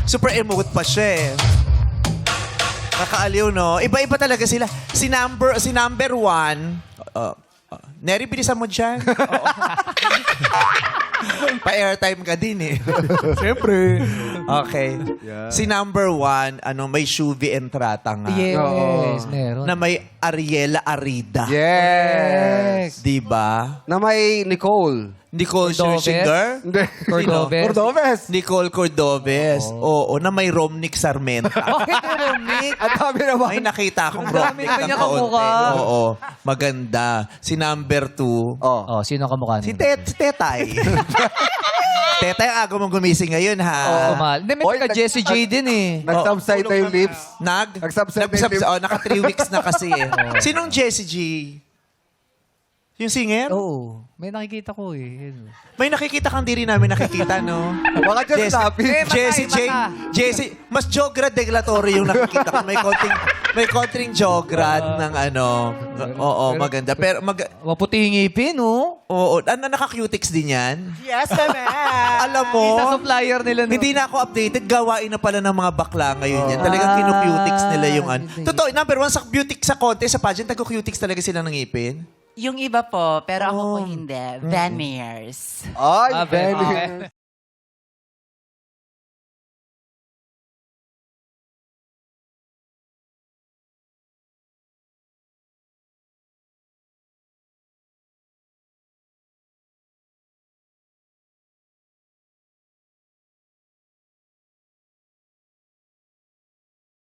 Super emote pa siya eh. Kakaaliw, no? Iba-iba talaga sila. Si number one, Neri, bilisan mo dyan. Pa-airtime ka din eh. Siyempre. Okay. Yeah. Si number one, may Shuvi Entrata nga. Yes, meron. Na may Ariela Arida. Yes. Diba? Na may Nicole. Nicole Cordobes? Scherzinger. Hindi. Cordobes. Cordobes. Nicole Cordobes. Oo, na may Romnick Sarmenta. Bakit yung Romnick? Ang dami naman. May nakita akong Ang dami Romnick ng kanya kaunti. kamukha. Oo, maganda. Si number two, Oh. Oh, sino ang kamukha si niya? Tetay. Tetay, ang aga mong gumising ngayon, ha? Oo, mahal. Hindi, may Oy, taga Jessie J din eh. Nag-subside na yung lips. Nag-subside Nag-subside na yung lips. naka 3 weeks na kasi eh. Sinong Jessie G? Yung singer? Oo. May nakikita ko eh. Yun. May nakikita kang di rin namin nakikita, no? Baka just snappy. Jessie J. Jessie, mas Jograd Deglatory yung nakikita ko. May konting Jograd ng Oo, maganda. Pero Maputi yung ngipin, no? oo, naka-cutics din yan. Yes, ma'am. Alam mo, Sa supplier nila, no? hindi na ako updated. Gawain na pala ng mga bakla ngayon yan. Talagang kinukutics nila yung Totoo, number one, sa beauty, sa contest, sa pageant, nagkukutics talaga sila ng ngipin. Yung iba po, pero ako po hindi. Veneers. Ay, Ah, very. very.